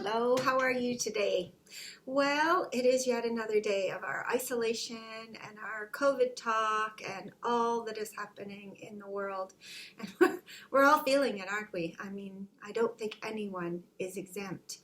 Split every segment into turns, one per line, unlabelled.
Hello, how are you today? Well, it is yet another day of our isolation and our COVID talk and all that is happening in the world. And we're all feeling it, aren't we? I mean, I don't think anyone is exempt.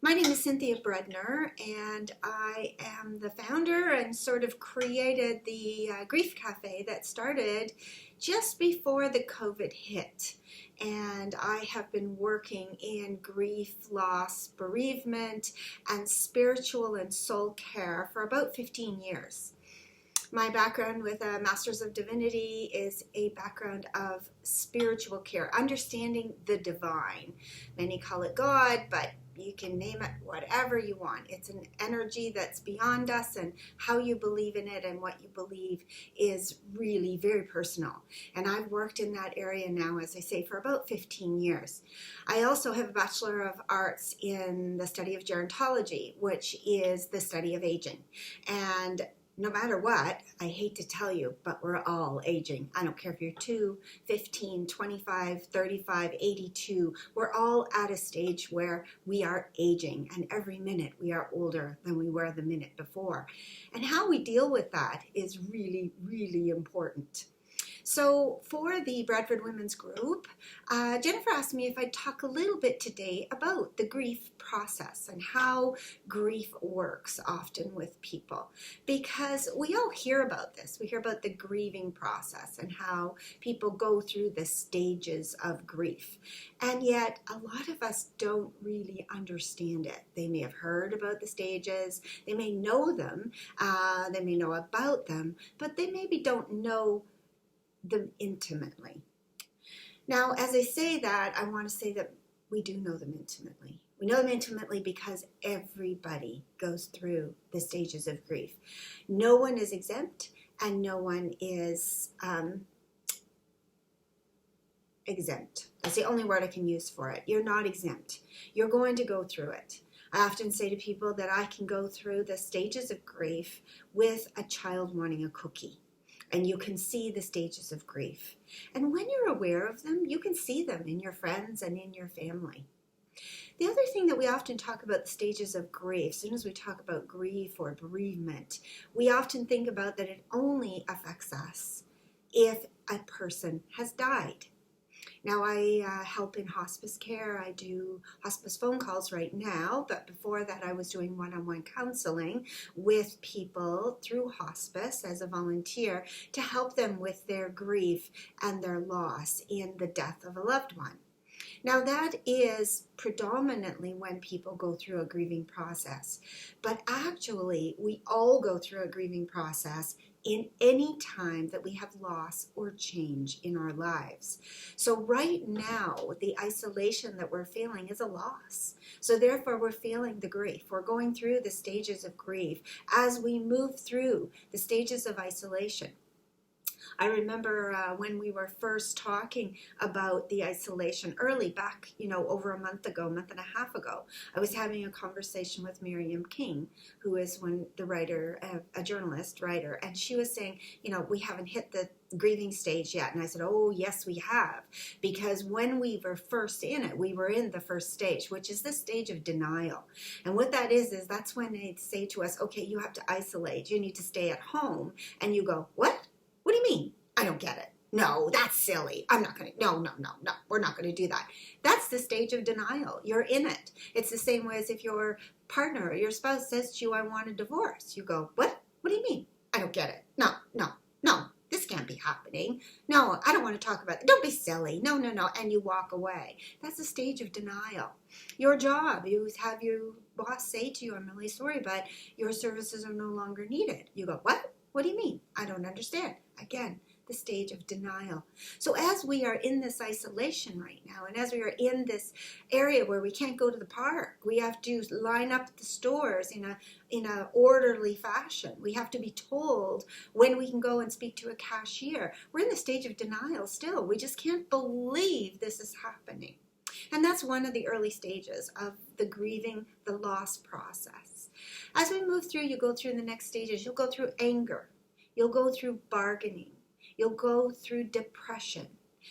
My name is Cynthia Bredner, and I am the founder and sort of created the Grief Cafe that started just before the COVID hit. And I have been working in grief, loss, bereavement, and spiritual and soul care for about 15 years. My background with a Master's of Divinity is a background of spiritual care, understanding the divine. Many call it God, but you can name it whatever you want. It's an energy that's beyond us, and how you believe in it and what you believe is really very personal. And I've worked in that area now, as I say, for about 15 years. I also have a Bachelor of Arts in the study of gerontology, which is the study of aging. And no matter what, I hate to tell you, but we're all aging. I don't care if you're 2, 15, 25, 35, 82. We're all at a stage where we are aging, and every minute we are older than we were the minute before. And how we deal with that is really, really important. So for the Bradford Women's Group, Jennifer asked me if I'd talk a little bit today about the grief process and how grief works often with people. Because we all hear about this. We hear about the grieving process and how people go through the stages of grief. And yet a lot of us don't really understand it. They may have heard about the stages, they may know them, they may know about them, but they maybe don't know them intimately. Now, as I say that, I want to say that we do know them intimately. We know them intimately because everybody goes through the stages of grief. No one is exempt, and no one is exempt. That's the only word I can use for it. You're not exempt. You're going to go through it. I often say to people that I can go through the stages of grief with a child wanting a cookie. And you can see the stages of grief. And when you're aware of them, you can see them in your friends and in your family. The other thing that we often talk about the stages of grief, as soon as we talk about grief or bereavement, we often think about that it only affects us if a person has died. Now, I help in hospice care. I do hospice phone calls right now, but before that I was doing one-on-one counseling with people through hospice as a volunteer to help them with their grief and their loss in the death of a loved one. Now, that is predominantly when people go through a grieving process, but actually we all go through a grieving process in any time that we have loss or change in our lives. So right now, the isolation that we're feeling is a loss. So therefore, we're feeling the grief. We're going through the stages of grief as we move through the stages of isolation. I remember when we were first talking about the isolation early back, over a month and a half ago, I was having a conversation with Miriam King, who is the writer, a journalist writer, and she was saying, we haven't hit the grieving stage yet. And I said, oh, yes, we have. Because when we were first in it, we were in the first stage, which is the stage of denial. And what that is that's when they say to us, okay, you have to isolate. You need to stay at home. And you go, what? What do you mean? I don't get it. No, that's silly. I'm not going to, no, we're not going to do that. That's the stage of denial. You're in it. It's the same way as if your partner or your spouse says to you, I want a divorce. You go, what? What do you mean? I don't get it. No, this can't be happening. No, I don't want to talk about it. Don't be silly. No. And you walk away. That's the stage of denial. Your job, you have your boss say to you, I'm really sorry, but your services are no longer needed. You go, what? What do you mean? I don't understand. Again, the stage of denial. So as we are in this isolation right now, and as we are in this area where we can't go to the park, we have to line up at the stores in a orderly fashion. We have to be told when we can go and speak to a cashier. We're in the stage of denial still. We just can't believe this is happening. And that's one of the early stages of the grieving, the loss process. As we move through, you go through the next stages. You'll go through anger. You'll go through bargaining. You'll go through depression.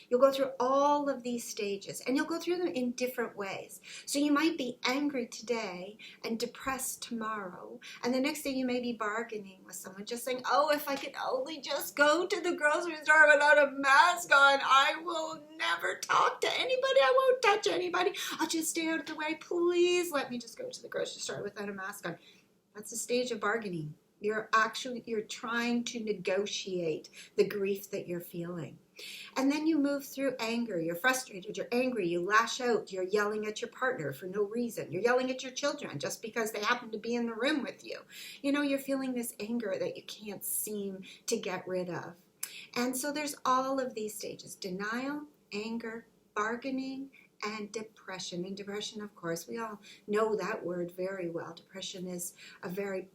You'll go through all of these stages, and you'll go through them in different ways. So you might be angry today and depressed tomorrow, and the next day you may be bargaining with someone, just saying, oh, if I could only just go to the grocery store without a mask on, I will never talk to anybody. I won't touch anybody. I'll just stay out of the way. Please let me just go to the grocery store without a mask on. That's a stage of bargaining. You're trying to negotiate the grief that you're feeling. And then you move through anger. You're frustrated, you're angry, you lash out, you're yelling at your partner for no reason. You're yelling at your children just because they happen to be in the room with you. You know, you're feeling this anger that you can't seem to get rid of. And so there's all of these stages: denial, anger, bargaining, and depression. And depression, of course, we all know that word very well. Depression is a very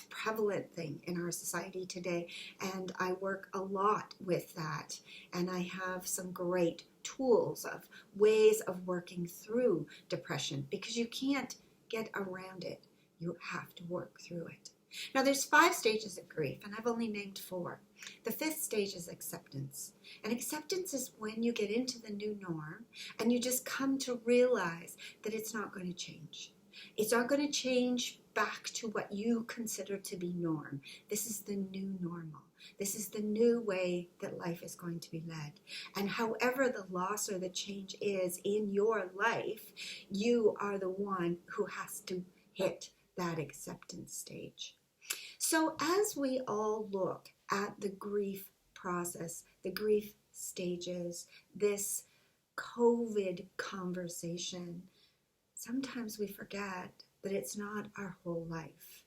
prevalent thing in our society today, and I work a lot with that, and I have some great tools of ways of working through depression, because you can't get around it. You have to work through it. Now, there's 5 stages of grief, and I've only named 4. The 5th stage is acceptance. And acceptance is when you get into the new norm and you just come to realize that it's not going to change. It's not going to change back to what you consider to be norm. This is the new normal. This is the new way that life is going to be led. And however the loss or the change is in your life, you are the one who has to hit that acceptance stage. So as we all look at the grief process, the grief stages, this COVID conversation, sometimes we forget that it's not our whole life.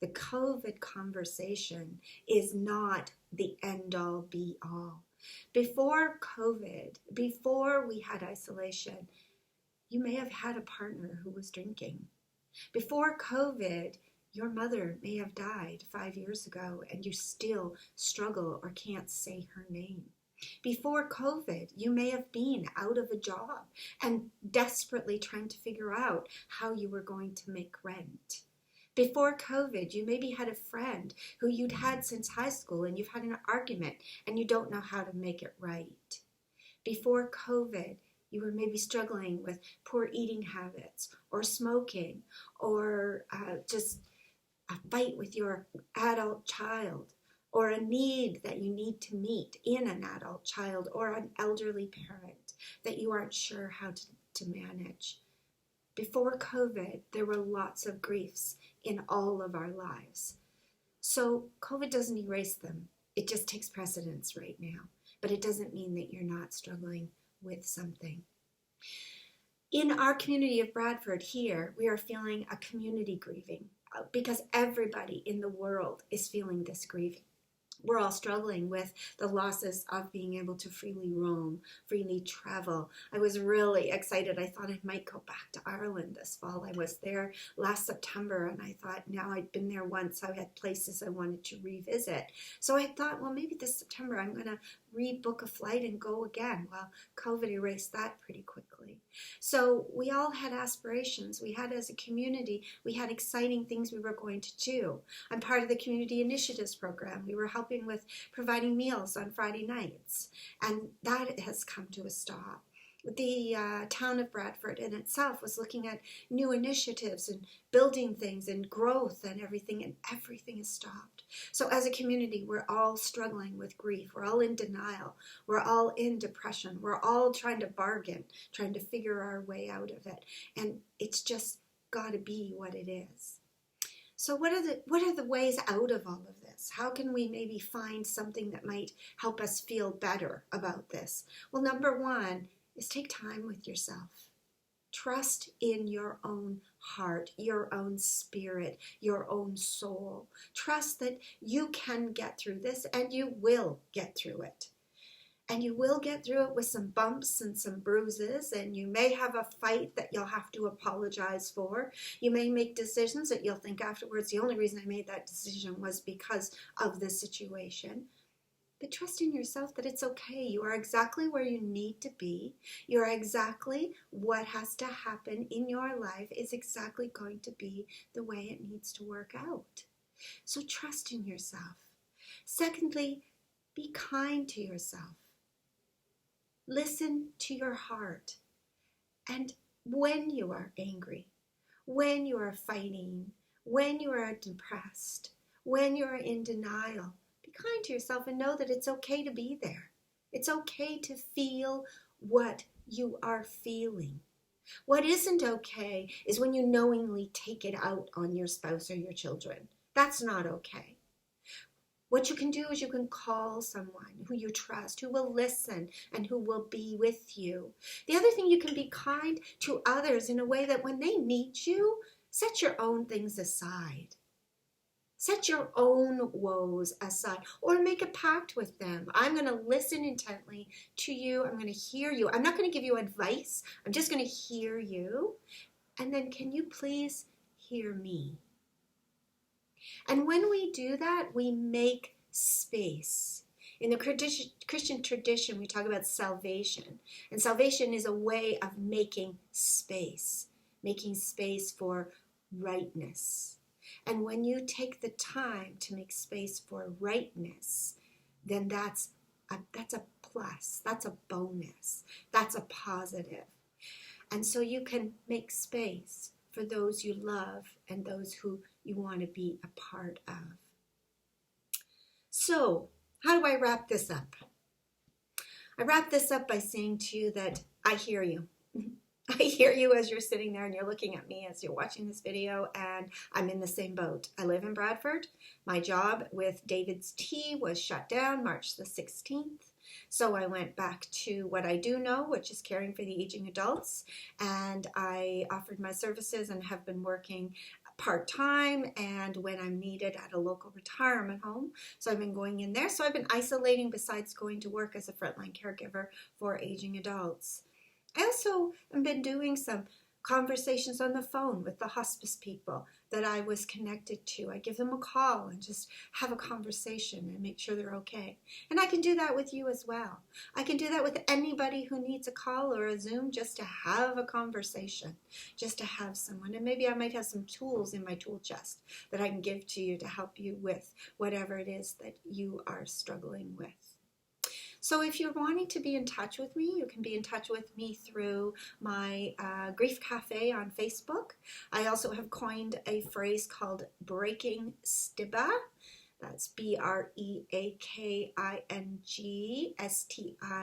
The COVID conversation is not the end-all, be-all. Before COVID, before we had isolation, you may have had a partner who was drinking. Before COVID, your mother may have died 5 years ago and you still struggle or can't say her name. Before COVID, you may have been out of a job and desperately trying to figure out how you were going to make rent. Before COVID, you maybe had a friend who you'd had since high school and you've had an argument and you don't know how to make it right. Before COVID, you were maybe struggling with poor eating habits or smoking or just a fight with your adult child, or a need that you need to meet in an adult child or an elderly parent that you aren't sure how to manage. Before COVID, there were lots of griefs in all of our lives. So COVID doesn't erase them. It just takes precedence right now. But it doesn't mean that you're not struggling with something. In our community of Bradford here, we are feeling a community grieving because everybody in the world is feeling this grieving. We're all struggling with the losses of being able to freely roam, freely travel. I was really excited. I thought I might go back to Ireland this fall. I was there last September, and I thought now I'd been there once. I had places I wanted to revisit. So I thought, well, maybe this September I'm going to rebook a flight and go again. Well, COVID erased that pretty quickly. So we all had aspirations. We had, as a community, we had exciting things we were going to do. I'm part of the Community Initiatives program. We were helping with providing meals on Friday nights, and that has come to a stop. The town of Bradford in itself was looking at new initiatives and building things and growth and everything has stopped. So as a community, we're all struggling with grief. We're all in denial. We're all in depression. We're all trying to bargain, trying to figure our way out of it. And it's just got to be what it is. So what are the ways out of all of this? How can we maybe find something that might help us feel better about this? Well, number one is take time with yourself. Trust in your own heart, your own spirit, your own soul. Trust that you can get through this, and you will get through it. And you will get through it with some bumps and some bruises, and you may have a fight that you'll have to apologize for. You may make decisions that you'll think afterwards, the only reason I made that decision was because of the situation. But trust in yourself that it's okay. You are exactly where you need to be. You are exactly what has to happen in your life is exactly going to be the way it needs to work out. So trust in yourself. Secondly, be kind to yourself. Listen to your heart. And when you are angry, when you are fighting, when you are depressed, when you are in denial, be kind to yourself and know that it's okay to be there. It's okay to feel what you are feeling. What isn't okay is when you knowingly take it out on your spouse or your children. That's not okay. What you can do is you can call someone who you trust, who will listen and who will be with you. The other thing, you can be kind to others in a way that when they need you, set your own things aside. Set your own woes aside, or make a pact with them. I'm going to listen intently to you. I'm going to hear you. I'm not going to give you advice. I'm just going to hear you. And then, can you please hear me? And when we do that, we make space. In the Christian tradition, we talk about salvation. And salvation is a way of making space for rightness. And when you take the time to make space for rightness, then that's a plus, that's a bonus, that's a positive. And so you can make space for those you love and those who you want to be a part of. So, how do I wrap this up? I wrap this up by saying to you that I hear you. I hear you as you're sitting there and you're looking at me as you're watching this video, and I'm in the same boat. I live in Bradford. My job with David's Tea was shut down March the 16th. So I went back to what I do know, which is caring for the aging adults, and I offered my services and have been working part-time and when I'm needed at a local retirement home. So I've been going in there. So I've been isolating besides going to work as a frontline caregiver for aging adults. I also have been doing some conversations on the phone with the hospice people that I was connected to. I give them a call and just have a conversation and make sure they're okay. And I can do that with you as well. I can do that with anybody who needs a call or a Zoom just to have a conversation, just to have someone. And maybe I might have some tools in my tool chest that I can give to you to help you with whatever it is that you are struggling with. So if you're wanting to be in touch with me, you can be in touch with me through my Grief Cafe on Facebook. I also have coined a phrase called breaking stigma. That's BREAKING STIBAH.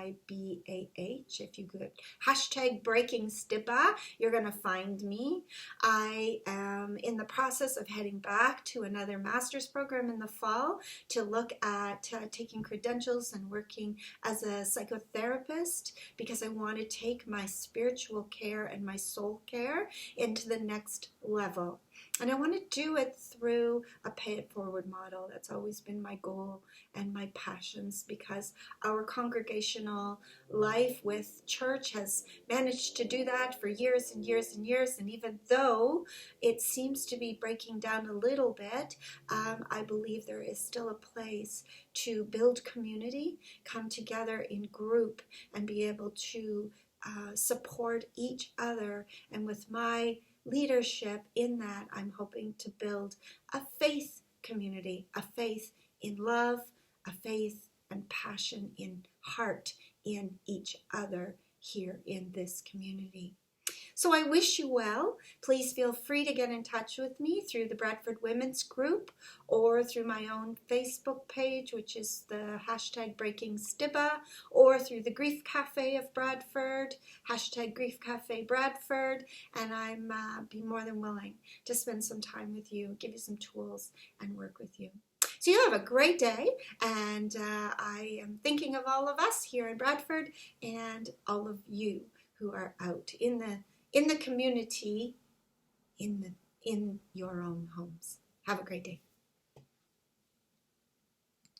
If you could hashtag breaking stigma, you're going to find me. I am in the process of heading back to another master's program in the fall to look at taking credentials and working as a psychotherapist, because I want to take my spiritual care and my soul care into the next level. And I want to do it through a pay it forward model. That's always been my goal and my passions, because our congregational life with church has managed to do that for years and years and years. And even though it seems to be breaking down a little bit, I believe there is still a place to build community, come together in group, and be able to support each other. And with my leadership in that, I'm hoping to build a faith community, a faith in love, a faith and passion in heart in each other here in this community. So I wish you well. Please feel free to get in touch with me through the Bradford Women's Group or through my own Facebook page, which is the hashtag Breaking Stigma, or through the Grief Cafe of Bradford, hashtag Grief Cafe Bradford, and I'm be more than willing to spend some time with you, give you some tools, and work with you. So you have a great day, and I am thinking of all of us here in Bradford and all of you who are out in the community, in your own homes. Have a great day.